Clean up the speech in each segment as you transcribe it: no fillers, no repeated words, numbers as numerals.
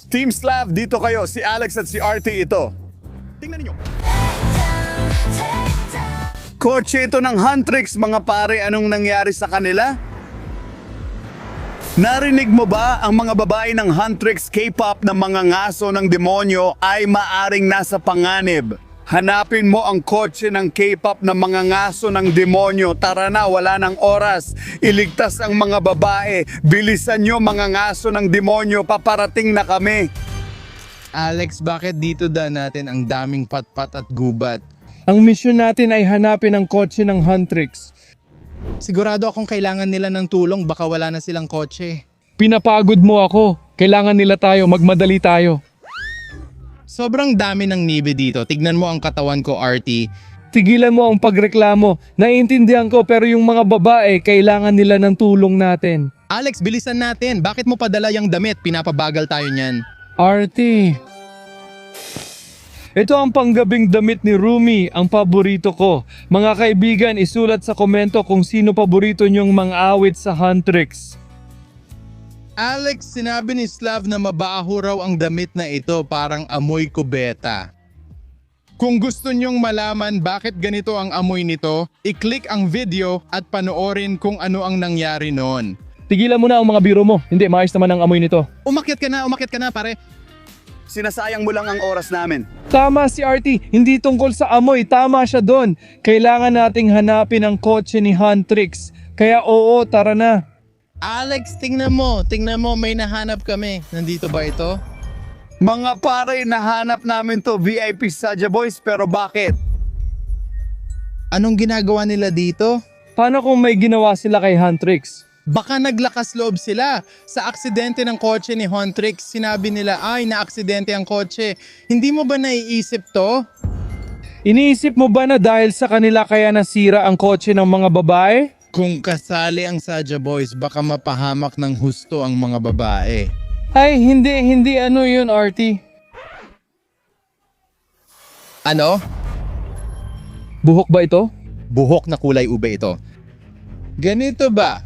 Team Slav, dito kayo. Si Alex at si RT ito. Tingnan niyo. Kotse ito ng Huntrix, mga pare. Anong nangyari sa kanila? Narinig mo ba ang mga babae ng Huntrix K-pop na mga ngaso ng demonyo ay maaring nasa panganib? Hanapin mo ang kotse ng K-pop na mga ngaso ng demonyo. Tara na, wala ng oras. Iligtas ang mga babae. Bilisan nyo mga ngaso ng demonyo, paparating na kami. Alex, bakit dito natin ang daming patpat at gubat? Ang misyon natin ay hanapin ang kotse ng Huntrix. Sigurado akong kailangan nila ng tulong, baka wala na silang kotse. Pinapagod mo ako. Kailangan nila tayo, magmadali tayo. Sobrang dami ng nibe dito. Tignan mo ang katawan ko, RT. Tigilan mo ang pagreklamo. Naiintindihan ko pero yung mga babae, kailangan nila ng tulong natin. Alex, bilisan natin. Bakit mo padala yung damit? Pinapabagal tayo niyan. RT. Ito ang panggabing damit ni Rumi, ang paborito ko. Mga kaibigan, isulat sa komento kung sino paborito niyong mga awit sa Huntrix. Alex, sinabi ni Slav na mabaho raw ang damit na ito, parang amoy kubeta. Kung gusto nyong malaman bakit ganito ang amoy nito, i-click ang video at panoorin kung ano ang nangyari noon. Tigilan mo na ang mga biro mo. Hindi, maayos naman ang amoy nito. Umakyat ka na pare. Sinasayang mo lang ang oras namin. Tama si RT, hindi tungkol sa amoy, tama siya doon. Kailangan nating hanapin ang kotse ni Huntrix. Kaya oo, tara na. Alex, tingnan mo, may nahanap kami. Nandito ba ito? Mga pare, nahanap namin to VIP Saja Boys, pero bakit? Anong ginagawa nila dito? Paano kung may ginawa sila kay Huntrix? Baka naglakas loob sila. Sa aksidente ng kotse ni Huntrix, sinabi nila, ay, na-aksidente ang kotse. Hindi mo ba naiisip to? Iniisip mo ba na dahil sa kanila kaya nasira ang kotse ng mga babae? Kung kasali ang Saja Boys, baka mapahamak ng husto ang mga babae. Ay, hindi ano yun, RT. Ano? Buhok ba ito? Buhok na kulay ube ito. Ganito ba?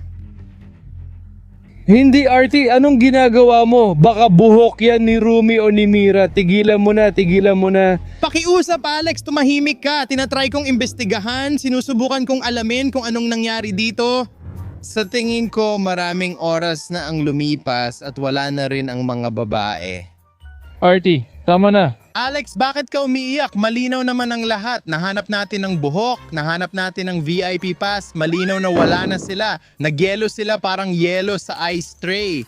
Hindi, RT, anong ginagawa mo? Baka buhok yan ni Rumi o ni Mira. Tigilan mo na. Pakiusap, Alex, tumahimik ka. Tinatry kong imbestigahan, sinusubukan kong alamin kung anong nangyari dito. Sa tingin ko, maraming oras na ang lumipas at wala na rin ang mga babae. RT, tama na. Alex, bakit ka umiiyak? Malinaw naman ang lahat. Nahanap natin ng buhok, nahanap natin ng VIP pass, malinaw na wala na sila. Nagyelo sila parang yelo sa ice tray.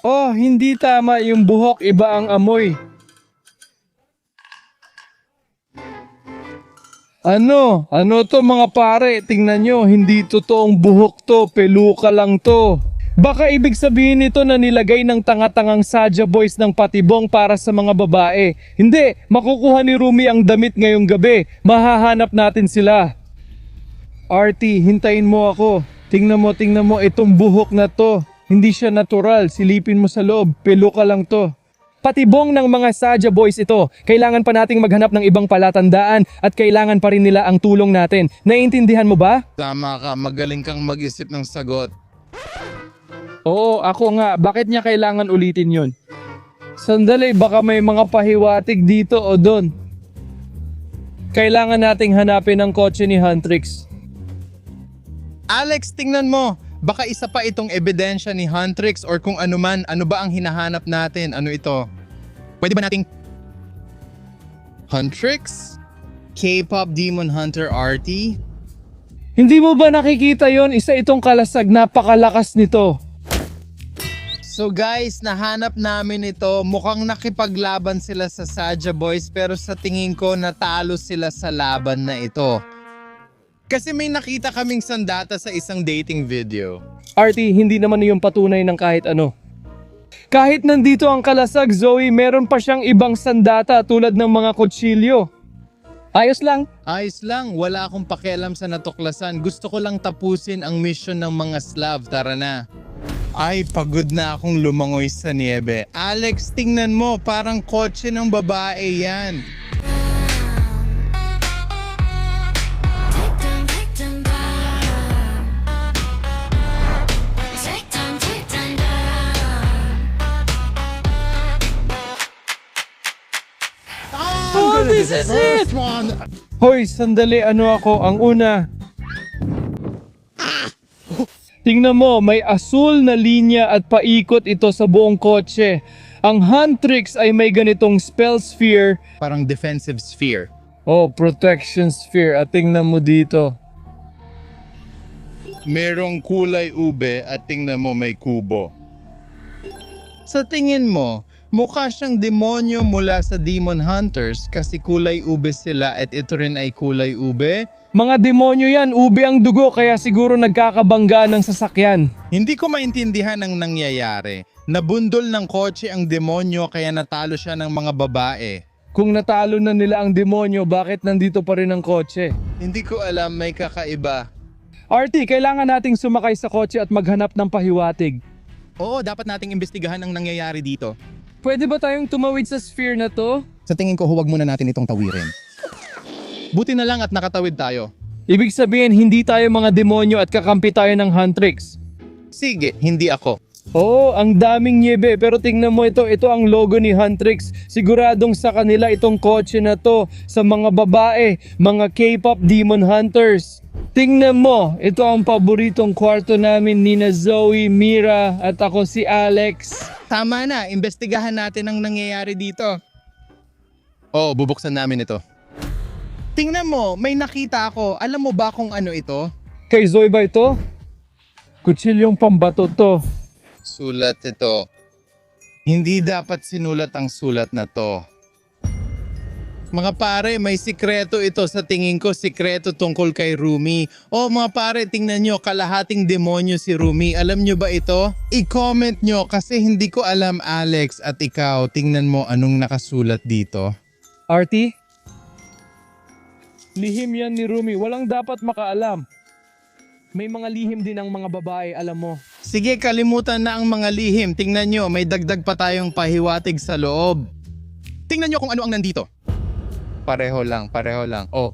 Oh, hindi tama yung buhok, iba ang amoy. Ano to mga pare? Tingnan nyo, hindi totoong buhok to, peluka lang to. Baka ibig sabihin nito na nilagay ng tanga-tangang Saja Boys ng patibong para sa mga babae. Hindi, makukuha ni Rumi ang damit ngayong gabi. Mahahanap natin sila. RT, hintayin mo ako. Tingnan mo itong buhok na to. Hindi siya natural, silipin mo sa loob, peluka lang to. Patibong ng mga Saja Boys ito. Kailangan pa nating maghanap ng ibang palatandaan at kailangan pa rin nila ang tulong natin. Naiintindihan mo ba? Tama ka, magaling kang mag-isip ng sagot. Oo, ako nga. Bakit niya kailangan ulitin yun? Sandali, baka may mga pahiwatig dito o doon. Kailangan nating hanapin ang kotse ni Huntrix. Alex, tingnan mo. Baka isa pa itong ebidensya ni Huntrix or kung ano man. Ano ba ang hinahanap natin? Ano ito? Pwede ba nating... Huntrix? K-pop Demon Hunter RT? Hindi mo ba nakikita yon? Isa itong kalasag, napakalakas nito. So guys, nahanap namin ito. Mukhang nakipaglaban sila sa Saja Boys pero sa tingin ko natalo sila sa laban na ito. Kasi may nakita kaming sandata sa isang dating video. RT, hindi naman yung patunay ng kahit ano. Kahit nandito ang kalasag, Zoe, meron pa siyang ibang sandata tulad ng mga kutsilyo. Ayos lang. Ayos lang, wala akong pakialam sa natuklasan. Gusto ko lang tapusin ang mission ng mga Slav. Tara na. Ay, pagod na akong lumangoy sa niebe. Alex, tingnan mo, parang kotse ng babae yan. this is it! Hoy, sandali, ano ako? Ang una. Tingnan mo, may asul na linya at paikot ito sa buong kotse. Ang Huntrix ay may ganitong spell sphere. Parang defensive sphere. Oh, protection sphere. At tingnan mo dito. Merong kulay ube at tingnan mo may kubo. Sa tingin mo, mukha siyang demonyo mula sa Demon Hunters kasi kulay ube sila at ito rin ay kulay ube? Mga demonyo yan, ube ang dugo kaya siguro nagkakabangga ng sasakyan. Hindi ko maintindihan ang nangyayari. Nabundol ng kotse ang demonyo kaya natalo siya ng mga babae. Kung natalo na nila ang demonyo, bakit nandito pa rin ang kotse? Hindi ko alam, may kakaiba. RT, kailangan nating sumakay sa kotse at maghanap ng pahiwatig. Oo, dapat nating imbestigahan ang nangyayari dito. Pwede ba tayong tumawid sa sphere na to? Sa tingin ko, huwag muna natin itong tawirin. Buti na lang at nakatawid tayo. Ibig sabihin, hindi tayo mga demonyo at kakampi tayo ng Huntrix. Sige, hindi ako. Oo, ang daming nyebe, pero tingnan mo ito ang logo ni Huntrix. Siguradong sa kanila itong kotse na to, sa mga babae, mga K-pop demon hunters. Tingnan mo, ito ang paboritong kwarto namin ni Zoe, Mira at ako si Alex. Tama na, imbestigahan natin ang nangyayari dito. Oo, bubuksan namin ito. Tingnan mo, may nakita ako. Alam mo ba kung ano ito? Kay Zoe ba ito? Kutsilyong pambato to. Sulat ito. Hindi dapat sinulat ang sulat na to. Mga pare, may sikreto ito sa tingin ko, sikreto tungkol kay Rumi. Oh mga pare, tingnan nyo, kalahating demonyo si Rumi. Alam nyo ba ito? I-comment nyo kasi hindi ko alam, Alex, at ikaw, tingnan mo anong nakasulat dito. RT? Lihim yan ni Rumi, walang dapat makaalam. May mga lihim din ang mga babae, alam mo. Sige, kalimutan na ang mga lihim. Tingnan nyo, may dagdag pa tayong pahiwatig sa loob. Tingnan nyo kung ano ang nandito. Pareho lang. Oh,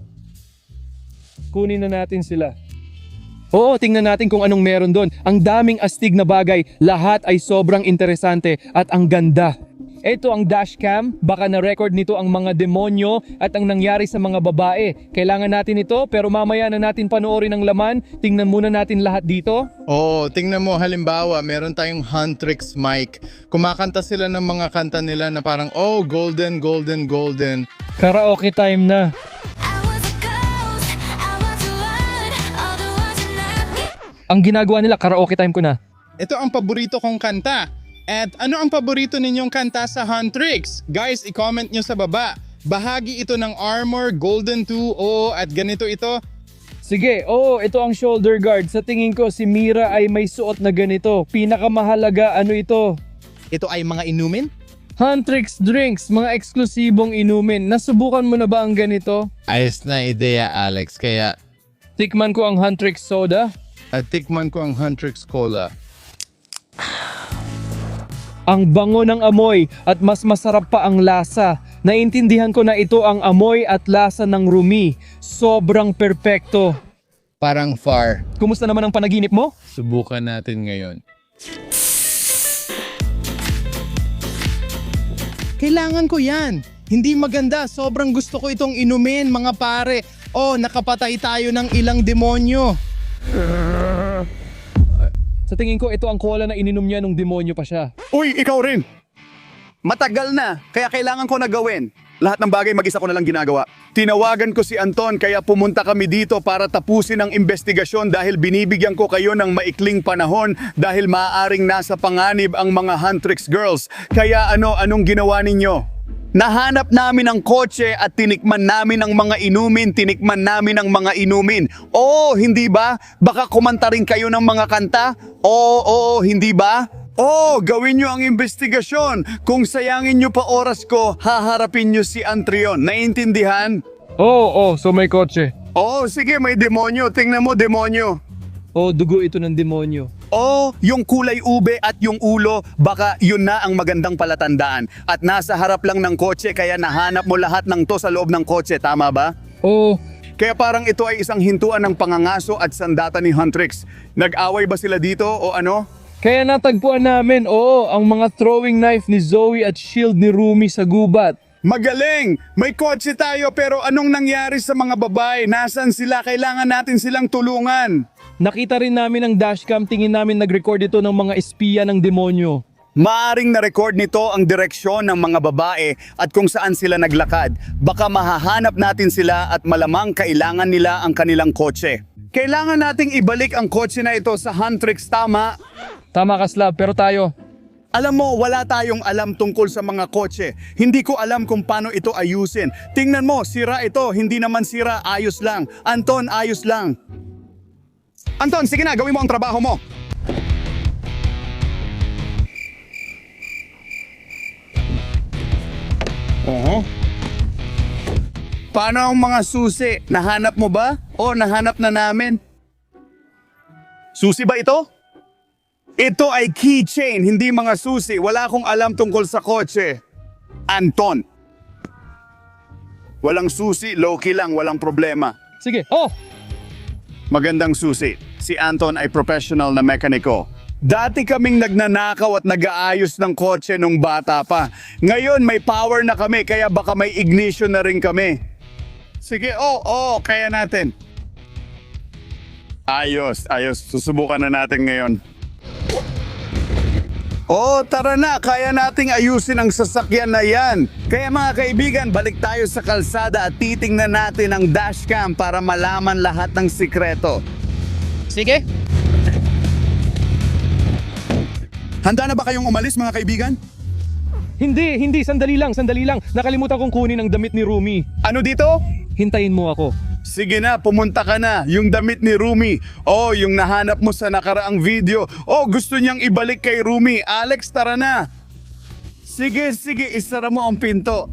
Kunin na natin sila. Oo, tingnan natin kung anong meron doon. Ang daming astig na bagay, lahat ay sobrang interesante at ang ganda. Ito ang dashcam, baka na-record nito ang mga demonyo at ang nangyari sa mga babae. Kailangan natin ito pero mamaya na natin panoorin ang laman. Tingnan muna natin lahat dito. Oo, tingnan mo halimbawa, meron tayong Huntrix mic. Kumakanta sila ng mga kanta nila na parang, oh, golden, golden, golden. Karaoke time na. Ang ginagawa nila, karaoke time ko na. Ito ang paborito kong kanta. At ano ang paborito ninyong kanta sa Huntrix? Guys, i-comment nyo sa baba. Bahagi ito ng armor, golden 2, oo, at ganito ito. Sige, oo, ito ang shoulder guard. Sa tingin ko, si Mira ay may suot na ganito. Pinakamahalaga, ano ito? Ito ay mga inumin? Huntrix drinks, mga eksklusibong inumin. Nasubukan mo na ba ang ganito? Ayos na ideya, Alex. Kaya, Tikman ko ang Huntrix soda. at tikman ko ang Huntrix Cola. Ang bango ng amoy at mas masarap pa ang lasa. Naintindihan ko na ito ang amoy at lasa ng Rumi. Sobrang perpekto. Parang far. Kumusta naman ang panaginip mo? Subukan natin ngayon. Kailangan ko yan. Hindi maganda. Sobrang gusto ko itong inumin, mga pare. Oh, nakapatay tayo ng ilang demonyo. Sa tingin ko, ito ang cola na ininom niya nung demonyo pa siya. Uy, ikaw rin! Matagal na, kaya kailangan ko na gawin. Lahat ng bagay mag-isa ko na lang ginagawa. Tinawagan ko si Anton kaya pumunta kami dito para tapusin ang investigasyon dahil binibigyan ko kayo ng maikling panahon dahil maaaring nasa panganib ang mga Huntrix girls. Kaya anong ginawa ninyo? Nahanap namin ang kotse at tinikman namin ang mga inumin. Oo, hindi ba? Baka kumanta rin kayo ng mga kanta? Oo, hindi ba? Oo, gawin nyo ang investigasyon. Kung sayangin nyo pa oras ko, haharapin nyo si Antrion. Naiintindihan? Oo, so may kotse. Oo, sige, may demonyo. Tingnan mo, demonyo. Oo, dugo ito ng demonyo. Oo, yung kulay ube at yung ulo, baka yun na ang magandang palatandaan. At nasa harap lang ng kotse, kaya nahanap mo lahat ng to sa loob ng kotse, tama ba? Oo, Kaya parang ito ay isang hintuan ng pangangaso at sandata ni Huntrix. Nag-away ba sila dito o ano? kaya natagpuan namin, ang mga throwing knife ni Zoe at shield ni Rumi sa gubat. Magaling! May kotse tayo pero anong nangyari sa mga babae? Nasaan sila? Kailangan natin silang tulungan. Nakita rin namin ang dashcam, tingin namin nag-record ito ng mga espiya ng demonyo. Maaring na-record nito ang direksyon ng mga babae at kung saan sila naglakad. Baka mahahanap natin sila at malamang kailangan nila ang kanilang kotse. Kailangan nating ibalik ang kotse na ito sa Huntrix, tama? Tama ka, Slav, pero tayo, Alam mo, wala tayong alam tungkol sa mga kotse. Hindi ko alam kung paano ito ayusin. Tingnan mo, sira ito. Hindi naman sira, ayos lang. Anton, ayos lang. Anton, sige na, gawin mo ang trabaho mo. Paano ang mga susi? Nahanap mo ba? O nahanap na namin? Susi ba ito? Ito ay keychain, hindi mga susi. Wala akong alam tungkol sa kotse. Anton. Walang susi, low-key lang, walang problema. sige. Oh! Magandang susi. Si Anton ay professional na mekaniko. Dati kaming nagnanakaw at nag-aayos ng kotse nung bata pa. Ngayon may power na kami kaya baka may ignition na rin kami. Sige, kaya natin. Ayos. Susubukan na natin ngayon. Tara na, kaya nating ayusin ang sasakyan na yan. Kaya mga kaibigan, balik tayo sa kalsada at titingnan natin ang dashcam para malaman lahat ng sikreto. Sige. Handa na ba kayong umalis mga kaibigan? Hindi, sandali lang. Nakalimutan kong kunin ang damit ni Rumi. Ano dito? Hintayin mo ako. Sige na, pumunta ka na. Yung damit ni Rumi. Yung nahanap mo sa nakaraang video. Gusto niyang ibalik kay Rumi. Alex, tara na. Sige, isara mo ang pinto.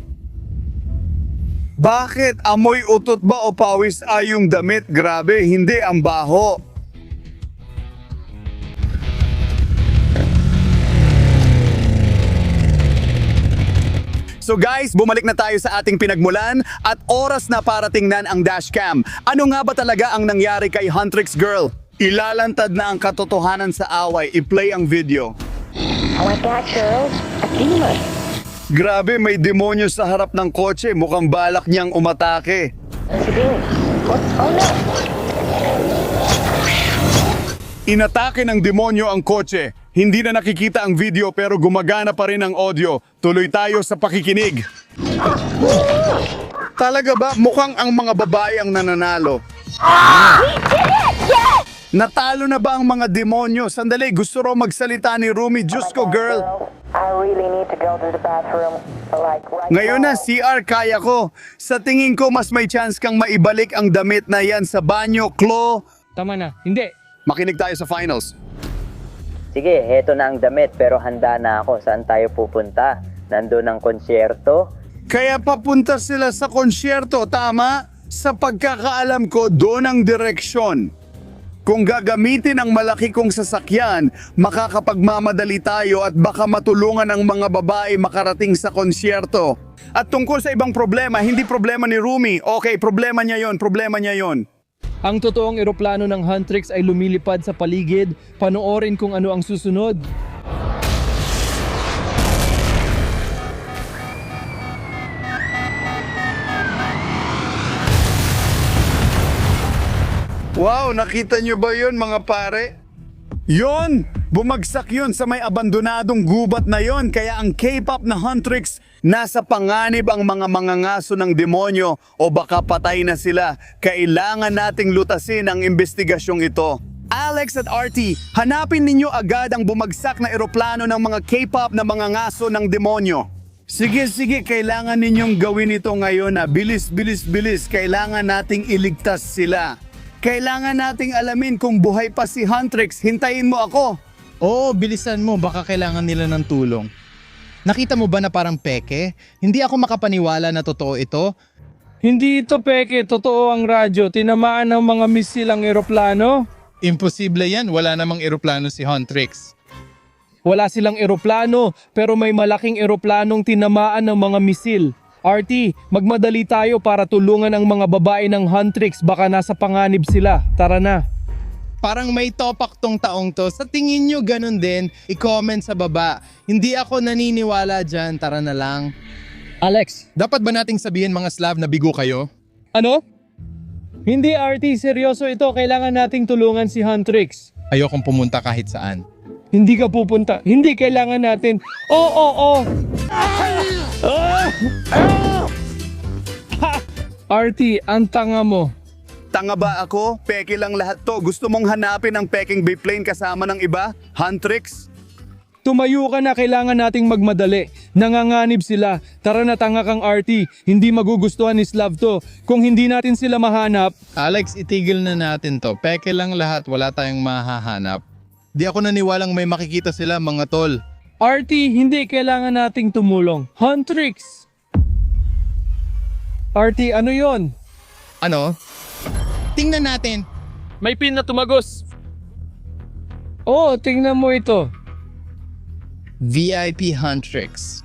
Bakit? Amoy utot ba o pawis yung damit? Grabe, hindi, ang baho. So guys, bumalik na tayo sa ating pinagmulan at oras na para tingnan ang dashcam. Ano nga ba talaga ang nangyari kay Huntrix Girl? Ilalantad na ang katotohanan sa away. I-play ang video. Oh my God, Charles, a demon. Grabe, may demonyo sa harap ng kotse. Mukhang balak niyang umatake. Sige. What? Oh no. Inatake ng demonyo ang kotse. Hindi na nakikita ang video pero gumagana pa rin ang audio. Tuloy tayo sa pakikinig. Talaga ba? Mukhang ang mga babae ang nananalo. Natalo na ba ang mga demonyo? Sandali, gusto raw magsalita ni Rumi. Diyos ko, girl. I really need to go to the bathroom, like right Ngayon na, now. CR, kaya ko. Sa tingin ko, mas may chance kang maibalik ang damit na yan sa banyo, Klo. Tama na. Hindi. Makinig tayo sa finals. Sige, heto na ang damit pero handa na ako. Saan tayo pupunta? Nandun ang konsyerto? Kaya papunta sila sa konsyerto, tama? Sa pagkakaalam ko, doon ang direksyon. Kung gagamitin ang malaki kong sasakyan, makakapagmamadali tayo at baka matulungan ang mga babae makarating sa konsyerto. At tungkol sa ibang problema, hindi problema ni Rumi. Okay, problema niya yon. Ang totoong eroplano ng Huntrix ay lumilipad sa paligid. Panoorin kung ano ang susunod. Wow, nakita niyo ba yun mga pare? Yon! Bumagsak yun sa may abandonadong gubat na yon. Kaya ang K-pop na Huntrix, nasa panganib ang mga mangangaso ng demonyo o baka patay na sila. Kailangan nating lutasin ang investigasyong ito. Alex at RT, hanapin ninyo agad ang bumagsak na eroplano ng mga K-pop na mangangaso ng demonyo. Sige, kailangan ninyong gawin ito ngayon na bilis. Kailangan nating iligtas sila. Kailangan nating alamin kung buhay pa si Huntrix. Hintayin mo ako. Bilisan mo, baka kailangan nila ng tulong. Nakita mo ba na parang peke? Hindi ako makapaniwala na totoo ito. Hindi ito peke. Totoo ang radyo. Tinamaan ng mga misil ang eroplano. Imposible yan, wala namang eroplano si Huntrix. Wala silang eroplano, pero may malaking eroplanong tinamaan ng mga misil. RT, magmadali tayo para tulungan ang mga babae ng Huntrix. Baka nasa panganib sila. Tara na. Parang may topak tong taong to. Sa tingin nyo ganun din, i-comment sa baba. Hindi ako naniniwala dyan, tara na lang. Alex, Dapat ba nating sabihin mga Slav na bigo kayo? ano? Hindi RT, seryoso ito. Kailangan nating tulungan si Huntrix. Ayokong pumunta kahit saan. Hindi ka pupunta. Hindi kailangan natin. Oo. RT, ang tanga mo. Tanga ba ako? Peke lang lahat to. Gusto mong hanapin ang peking biplane kasama ng iba? Huntrix? Tumayo ka na, kailangan nating magmadali. Nanganganib sila. Tara na, tanga kang RT. Hindi magugustuhan ni Slav to. Kung hindi natin sila mahanap, Alex, itigil na natin to. Peke lang lahat, wala tayong mahahanap. Di ako naniwalang may makikita sila mga tol. RT, hindi kailangan nating tumulong. Huntrix! RT, ano yon? Ano? Tingnan natin. May pin na tumagos. Oo, tingnan mo ito. VIP Huntrix.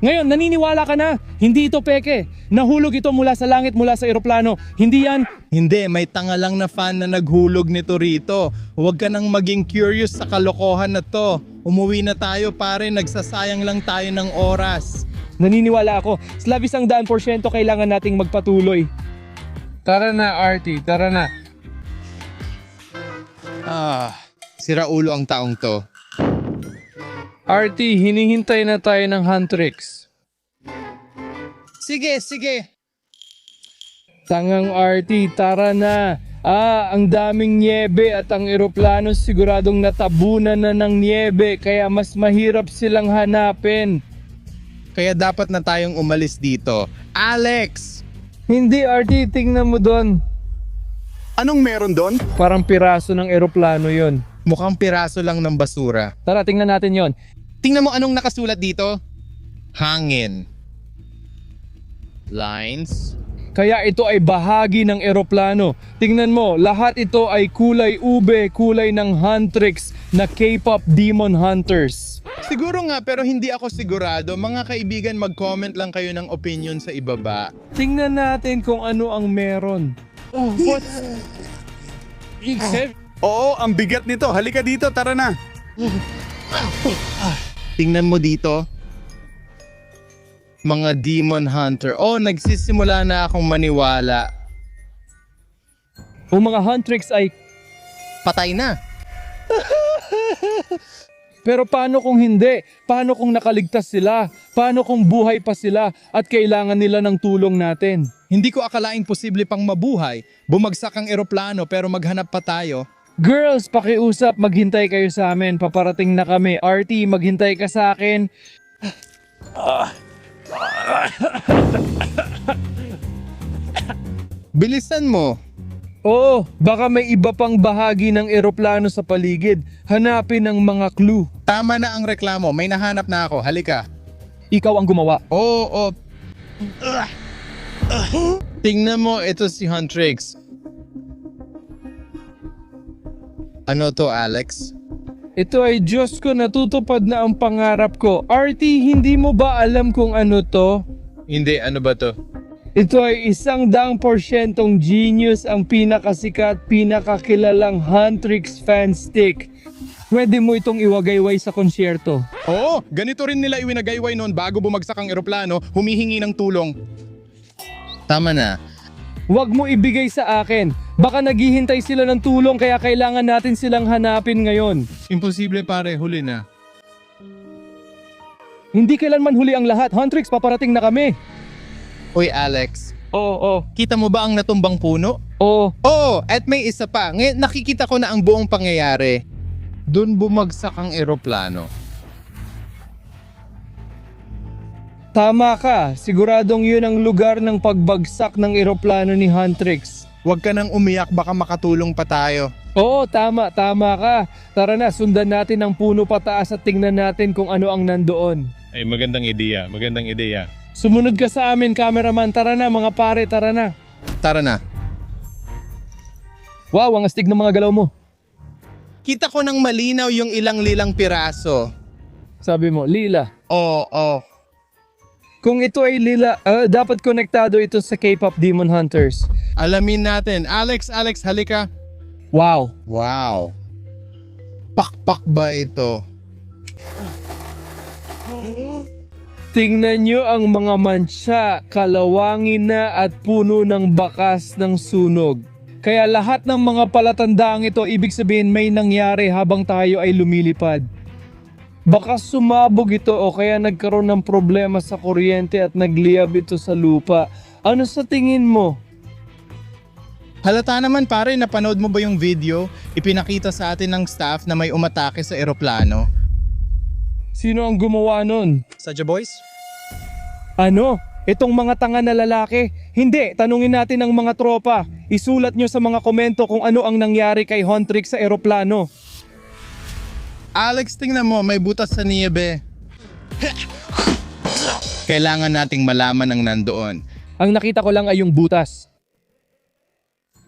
Ngayon, naniniwala ka na. Hindi ito peke. Nahulog ito mula sa langit, mula sa eroplano. Hindi yan. Hindi, may tanga lang na fan na naghulog nito rito. Huwag ka nang maging curious sa kalokohan na to. Umuwi na tayo pare, nagsasayang lang tayo ng oras. Naniniwala ako. Slav 100% kailangan nating magpatuloy. Tara na, RT. Tara na. Sira ulo ang taong to. RT, hinihintay na tayo ng Huntrix. Sige. Tangang RT, tara na. Ang daming niebe at ang eroplano siguradong natabunan na ng niebe kaya mas mahirap silang hanapin. Kaya dapat na tayong umalis dito. Alex! Hindi RT, tingnan mo doon. Anong meron doon? Parang piraso ng eroplano yon. Mukhang piraso lang ng basura. Tara, tingnan natin yon. Tingnan mo anong nakasulat dito. Hangin. Lines. Kaya ito ay bahagi ng eroplano. Tingnan mo, lahat ito ay kulay ube, kulay ng Huntrix na K-pop Demon Hunters. Siguro nga pero hindi ako sigurado. Mga kaibigan, mag-comment lang kayo ng opinion sa ibaba. Tingnan natin kung ano ang meron. Oh, what? Oo, ang bigat nito. Halika dito, tara na. Tingnan mo dito. Mga Demon Hunter. Oh, nagsisimula na akong maniwala. Ang mga Huntrix ay... Patay na. Pero paano kung hindi? Paano kung nakaligtas sila? Paano kung buhay pa sila at kailangan nila ng tulong natin? Hindi ko akalaing posible pang mabuhay. Bumagsak ang eroplano pero maghanap pa tayo. Girls, pakiusap, maghintay kayo sa amin. Paparating na kami. RT, maghintay ka sa akin. Bilisan mo. Oo, baka may iba pang bahagi ng eroplano sa paligid. Hanapin ang mga clue. Tama na ang reklamo. May nahanap na ako. Halika. Ikaw ang gumawa. Oo. Tingnan mo, ito si Huntrix. Ano to, Alex? Ito ay Diyos ko, natutupad na ang pangarap ko. RT, hindi mo ba alam kung ano to? Hindi, ano ba to? Ito ay 100% genius, ang pinakasikat, pinakakilalang Huntrix fan stick. Pwede mo itong iwagayway sa konsyerto. Oo, ganito rin nila iwinagayway noon bago bumagsak ang eroplano, humihingi ng tulong. Tama na. Huwag mo ibigay sa akin. Baka naghihintay sila ng tulong kaya kailangan natin silang hanapin ngayon. Imposible pare, huli na. Hindi kailanman huli ang lahat. Huntrix, paparating na kami. Uy Alex, Oo. kita mo ba ang natumbang puno? Oo. Oo, at may isa pa. Ngayon nakikita ko na ang buong pangyayari. Doon bumagsak ang eroplano. Tama ka. Siguradong yun ang lugar ng pagbagsak ng eroplano ni Huntrix. Huwag ka nang umiyak, baka makatulong pa tayo. Oo, tama ka. Tara na, sundan natin ang puno pataas at tingnan natin kung ano ang nandoon. Ay, magandang ideya. Sumunod ka sa amin, cameraman. Tara na, mga pare, tara na. Tara na. Wow, ang astig ng mga galaw mo. Kita ko ng malinaw yung ilang lilang piraso. Sabi mo, lila. Oo. Kung ito ay lila, dapat konektado ito sa K-pop Demon Hunters. Alamin natin. Alex, halika. Wow. Wow. Pakpak ba ito? Tingnan nyo ang mga mantsa, kalawangin na at puno ng bakas ng sunog. Kaya lahat ng mga palatandaang ito, ibig sabihin may nangyari habang tayo ay lumilipad. Baka sumabog ito o kaya nagkaroon ng problema sa kuryente at nagliyab ito sa lupa. Ano sa tingin mo? Halata naman pare, napanood mo ba yung video? Ipinakita sa atin ng staff na may umatake sa eroplano. Sino ang gumawa nun? Sadya boys? Ano? Itong mga tanga na lalaki? Hindi, tanungin natin ang mga tropa. Isulat nyo sa mga komento kung ano ang nangyari kay Huntrix sa eroplano. Alex, tingnan mo, may butas sa niyebe. Kailangan nating malaman ang nandoon. Ang nakita ko lang ay yung butas.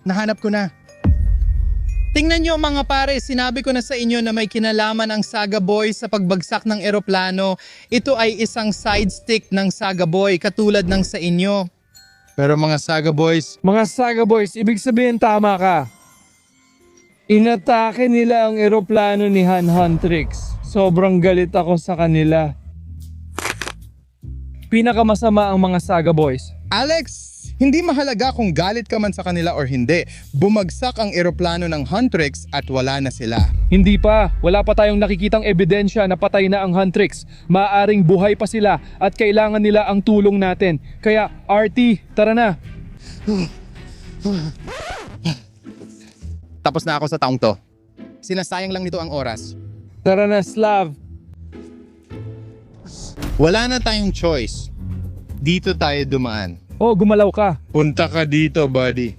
Nahanap ko na. Tingnan nyo mga pare, sinabi ko na sa inyo na may kinalaman ang Saga Boy sa pagbagsak ng eroplano. Ito ay isang side stick ng Saga Boy katulad ng sa inyo. Pero mga Saga Boys, Mga Saga Boys, ibig sabihin tama ka. Inatake nila ang eroplano ni Huntrix. Sobrang galit ako sa kanila. Pinakamasama ang mga Saga Boys. Alex, hindi mahalaga kung galit ka man sa kanila or hindi. Bumagsak ang eroplano ng Huntrix at wala na sila. Hindi pa. Wala pa tayong nakikitang ebidensya na patay na ang Huntrix. Maaring buhay pa sila at kailangan nila ang tulong natin. Kaya RT, tara na. Tapos na ako sa taong to. Sinasayang lang nito ang oras. Tara na, Slav. Wala na tayong choice. Dito tayo dumaan. Oh, gumalaw ka. Punta ka dito, buddy.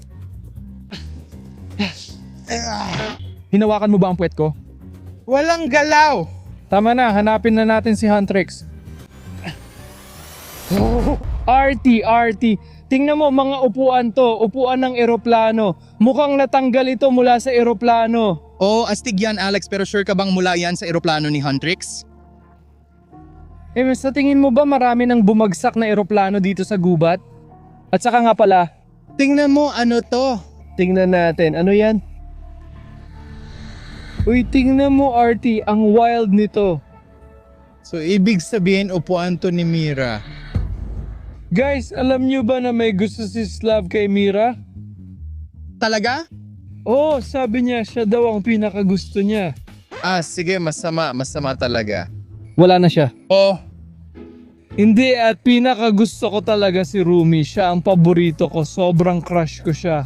Hinawakan mo ba ang puwet ko? Walang galaw! Tama na, hanapin na natin si Huntrix. RT. Tingnan mo mga upuan to, upuan ng eroplano. Mukhang natanggal ito mula sa eroplano. Oo, astig yan Alex, pero sure ka bang mula yan sa eroplano ni Huntrix? Sa tingin mo ba marami nang bumagsak na eroplano dito sa gubat? At saka nga pala, Tingnan mo ano to. tingnan natin, ano yan? Uy, tingnan mo RT, ang wild nito. So ibig sabihin upuan to ni Mira. Guys, alam nyo ba na may gusto si Slav kay Mira? Talaga? Oo, sabi niya siya daw ang pinakagusto niya. Ah, sige, masama talaga. Wala na siya. Oh, Hindi, at pinakagusto ko talaga si Rumi. Siya ang paborito ko. Sobrang crush ko siya.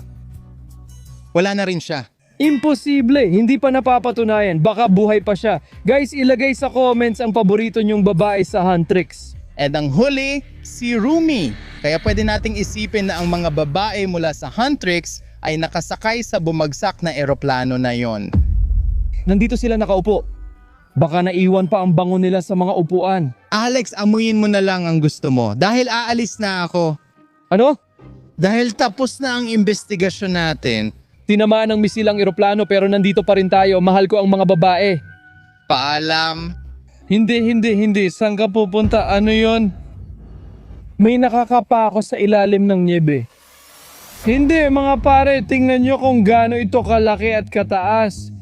wala na rin siya. Imposible. Hindi pa napapatunayan. Baka buhay pa siya. Guys, ilagay sa comments ang paborito niyong babae sa Huntrix. At ang huli, si Rumi. Kaya pwede nating isipin na ang mga babae mula sa Huntrix ay nakasakay sa bumagsak na eroplano na yon. Nandito sila nakaupo. Baka naiwan pa ang bango nila sa mga upuan. Alex, amuyin mo na lang ang gusto mo dahil aalis na ako. Ano? Dahil tapos na ang investigasyon natin. Tinamaan ng misil ang eroplano pero nandito pa rin tayo. Mahal ko ang mga babae. Paalam. Hindi. Saan ka pupunta? Ano yon? May nakakapa ako sa ilalim ng niebe. Hindi mga pare, tingnan nyo kung gaano ito kalaki at kataas.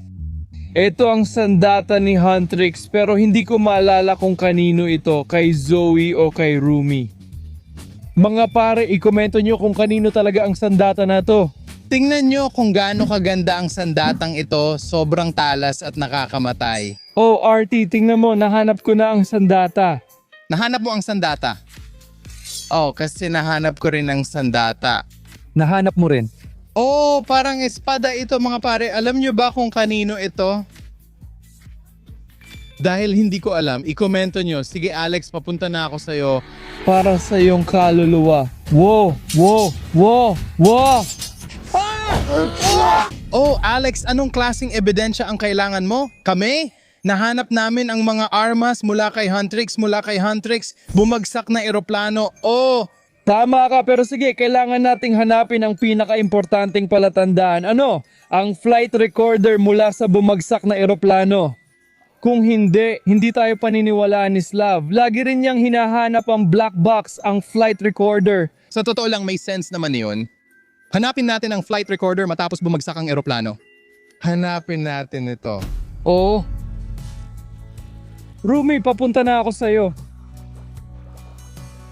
Ito ang sandata ni Huntrix pero hindi ko maalala kung kanino ito, kay Zoe o kay Rumi. Mga pare, ikomento nyo kung kanino talaga ang sandata na to. Tingnan nyo kung gaano kaganda ang sandatang ito, sobrang talas at nakakamatay. Oh RT, tingnan mo, nahanap ko na ang sandata. Nahanap mo ang sandata? Oh, kasi nahanap ko rin ang sandata. Nahanap mo rin. Oh, parang espada ito mga pare. Alam nyo ba kung kanino ito? Dahil hindi ko alam, ikomento nyo. Sige Alex, papunta na ako sa'yo. Para sa iyong kaluluwa. Wow! Oh, Alex, anong klaseng ebidensya ang kailangan mo? Kami? Nahanap namin ang mga armas mula kay Huntrix, bumagsak na eroplano. Oh, Tama ka, pero sige, kailangan nating hanapin ang pinaka-importanting palatandaan. Ano? Ang flight recorder mula sa bumagsak na eroplano. Kung hindi tayo paniniwalaan ni Slav. Lagi rin niyang hinahanap ang black box, ang flight recorder. sa totoo lang may sense naman yun. Hanapin natin ang flight recorder matapos bumagsak ang eroplano. Hanapin natin ito. Oo. Rumi, papunta na ako sa'yo.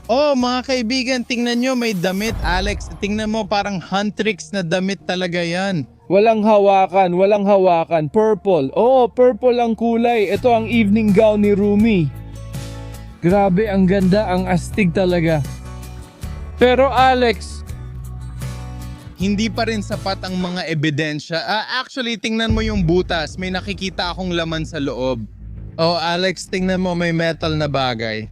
Oh, mga kaibigan, tingnan nyo, may damit, Alex. Tingnan mo, parang Huntrix na damit talaga yan. Walang hawakan, walang hawakan. Purple. Oo, purple ang kulay. Ito ang evening gown ni Rumi. Grabe, ang ganda, ang astig talaga. Pero Alex, Hindi pa rin sapat ang mga ebidensya. Actually, tingnan mo yung butas. May nakikita akong laman sa loob. Oh, Alex, tingnan mo, may metal na bagay.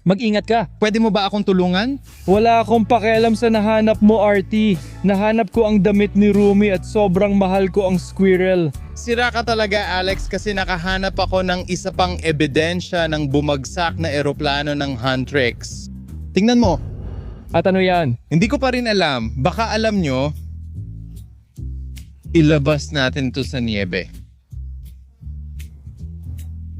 mag-ingat ka. Pwede mo ba akong tulungan? Wala akong pakialam sa nahanap mo, RT. Nahanap ko ang damit ni Rumi at sobrang mahal ko ang squirrel. Sira ka talaga, Alex, kasi nakahanap ako ng isa pang ebidensya ng bumagsak na eroplano ng Huntrix. Tingnan mo, At ano yan? hindi ko pa rin alam. Baka alam nyo, ilabas natin to sa niebe.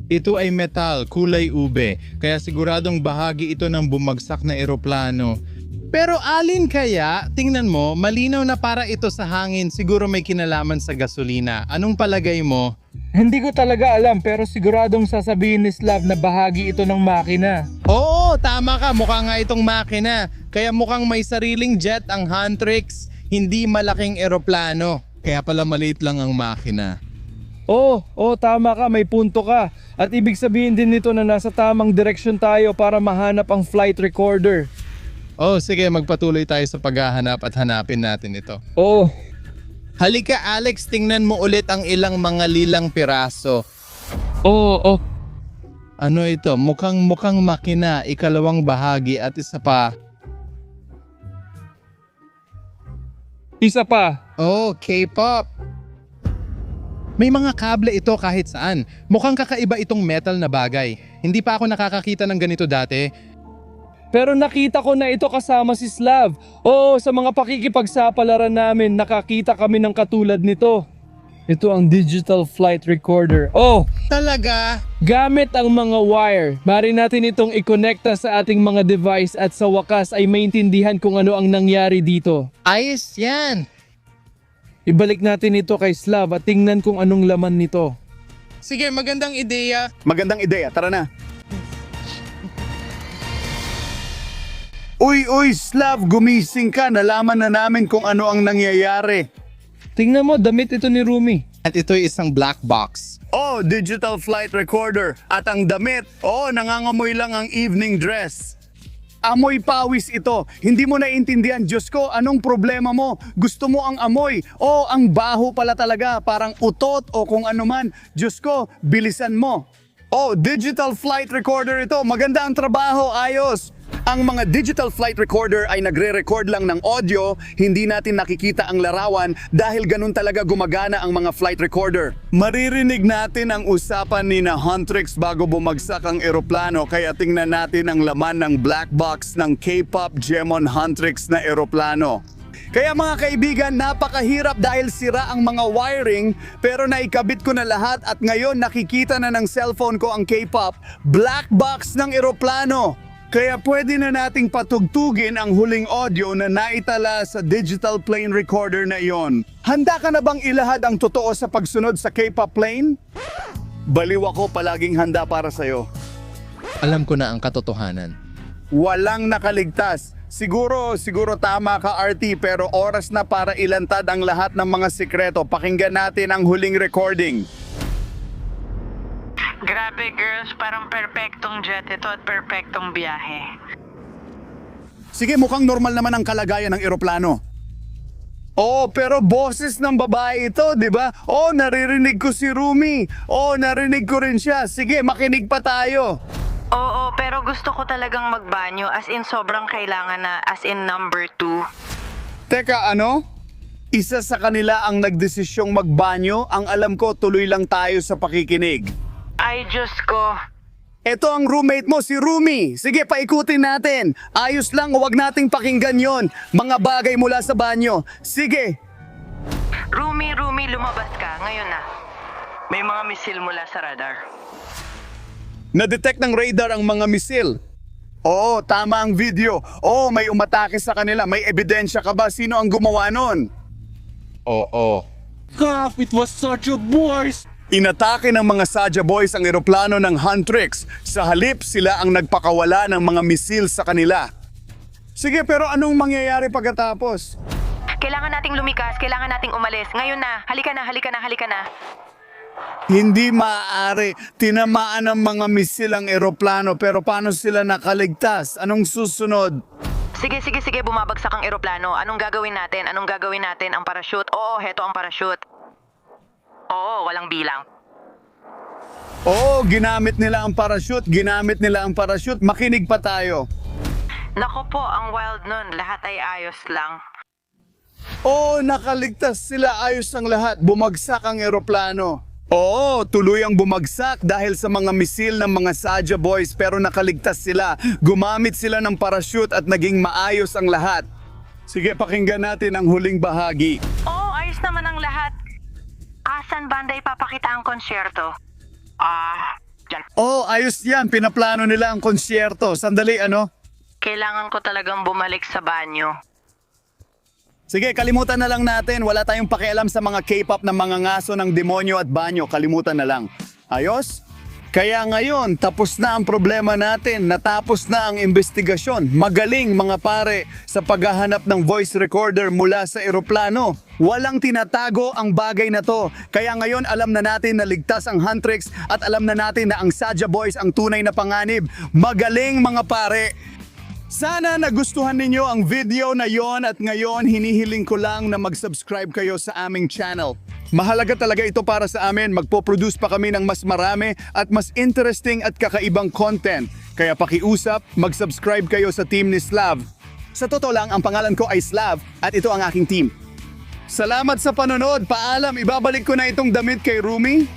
Ito ay metal, kulay ube, kaya siguradong bahagi ito ng bumagsak na eroplano. Pero alin kaya? Tingnan mo, malinaw na para ito sa hangin, siguro may kinalaman sa gasolina. Anong palagay mo? Hindi ko talaga alam pero siguradong sasabihin ni Slav na bahagi ito ng makina. Oo, tama ka, mukha nga itong makina. Kaya mukhang may sariling jet ang Huntrix, hindi malaking eroplano. Kaya pala maliit lang ang makina. Oo, tama ka, may punto ka. At ibig sabihin din nito na nasa tamang direksyon tayo para mahanap ang flight recorder. Oh, sige, magpatuloy tayo sa paghahanap at hanapin natin ito. Oo, Halika Alex, tingnan mo ulit ang ilang mga lilang piraso. oo. Ano ito? Mukhang makina, ikalawang bahagi at isa pa. Isa pa. Oh, K-pop. May mga kable ito kahit saan. Mukhang kakaiba itong metal na bagay. Hindi pa ako nakakakita ng ganito dati. Pero nakita ko na ito kasama si Slav. Oo, sa mga pakikipagsapalaran namin, nakakita kami ng katulad nito. Ito ang digital flight recorder. Oh, Talaga? gamit ang mga wire. Mari natin itong i-connecta sa ating mga device at sa wakas ay maintindihan kung ano ang nangyari dito. Ayos yan. Ibalik natin ito kay Slav at tingnan kung anong laman nito. Sige, magandang ideya. Magandang ideya, tara na. Uy, Slav, gumising ka. Nalaman na namin kung ano ang nangyayari. Tingnan mo, damit ito ni Rumi. At ito'y isang black box. Oh, digital flight recorder. At ang damit, nangangamoy lang ang evening dress. Amoy pawis ito. Hindi mo naiintindihan, Diyos ko, anong problema mo? Gusto mo ang amoy? Ang baho pala talaga, parang utot o kung ano man. Diyos ko, bilisan mo. Digital flight recorder ito. Maganda ang trabaho, ayos. Ang mga digital flight recorder ay nagre-record lang ng audio, hindi natin nakikita ang larawan dahil ganun talaga gumagana ang mga flight recorder. Maririnig natin ang usapan ni na Huntrix bago bumagsak ang eroplano kaya tingnan natin ang laman ng black box ng K-pop Gemon Huntrix na eroplano. Kaya mga kaibigan, napakahirap dahil sira ang mga wiring pero naikabit ko na lahat at ngayon nakikita na ng cellphone ko ang K-pop black box ng eroplano. Kaya pwede na nating patugtugin ang huling audio na naitala sa digital plane recorder na iyon. Handa ka na bang ilahad ang totoo sa pagsunod sa K-pop plane? Baliw ako, palaging handa para sa'yo. Alam ko na ang katotohanan. Walang nakaligtas. Siguro tama ka RT pero oras na para ilantad ang lahat ng mga sikreto. Pakinggan natin ang huling recording. Grabe girls, parang perfectong jet ito at perfectong biyahe. Sige, mukhang normal naman ang kalagayan ng eroplano. Pero boses ng babae ito, di ba? Naririnig ko si Rumi. Narinig ko rin siya. Sige, makinig pa tayo. Oo, pero gusto ko talagang magbanyo as in sobrang kailangan na as in number 2. Teka, ano? Isa sa kanila ang nagdesisyong magbanyo. Ang alam ko, tuloy lang tayo sa pakikinig. Ay, Diyos ko. Ito ang roommate mo, si Rumi. Sige, paikutin natin. Ayos lang, huwag nating pakinggan yon. Mga bagay mula sa banyo. Sige. Rumi, lumabas ka. Ngayon na. May mga misil mula sa radar. Na-detect ng radar ang mga misil. Tama ang video. May umatake sa kanila. May ebidensya ka ba? Sino ang gumawa nun? Oo. God, it was such a boys! Inatake ng mga Saja Boys ang eroplano ng Huntrix. Sa halip, sila ang nagpakawala ng mga misil sa kanila. Sige, pero anong mangyayari pagkatapos? Kailangan nating lumikas, kailangan nating umalis. Ngayon na, halika na, halika na, halika na. Hindi maaari. Tinamaan ng mga misil ang eroplano pero paano sila nakaligtas? Anong susunod? Sige, sige, sige, bumabagsak ang eroplano. Anong gagawin natin? Anong gagawin natin? Ang parachute? Oo, heto ang parachute. Oo, walang bilang. Oo, ginamit nila ang parachute. Ginamit nila ang parachute. Makinig pa tayo. Nako po, ang wild nun. Lahat ay ayos lang. Oo, nakaligtas sila. Ayos ang lahat. Bumagsak ang eroplano. Oo, tuluyang bumagsak dahil sa mga misil ng mga Saja Boys pero nakaligtas sila. Gumamit sila ng parachute at naging maayos ang lahat. Sige, pakinggan natin ang huling bahagi. Oo, ayos naman ang lahat. Asan banda ipapakita ang konsyerto? Dyan. Oo, ayos yan. Pinaplano nila ang konsyerto. Sandali, ano? Kailangan ko talagang bumalik sa banyo. Sige, kalimutan na lang natin. Wala tayong pakialam sa mga K-pop na mga ngaso ng demonyo at banyo. Kalimutan na lang. Ayos? Kaya ngayon, tapos na ang problema natin. Natapos na ang investigasyon. Magaling mga pare sa paghahanap ng voice recorder mula sa eroplano. Walang tinatago ang bagay na to. Kaya ngayon alam na natin na ligtas ang Huntrix at alam na natin na ang Saja Boys ang tunay na panganib. Magaling mga pare! Sana nagustuhan ninyo ang video na yon at ngayon hinihiling ko lang na mag-subscribe kayo sa aming channel. Mahalaga talaga ito para sa amin. Magpo-produce pa kami ng mas marami at mas interesting at kakaibang content. Kaya pakiusap, mag-subscribe kayo sa team ni Slav. Sa totoo lang, ang pangalan ko ay Slav at ito ang aking team. Salamat sa panonood. Paalam, ibabalik ko na itong damit kay Rumi.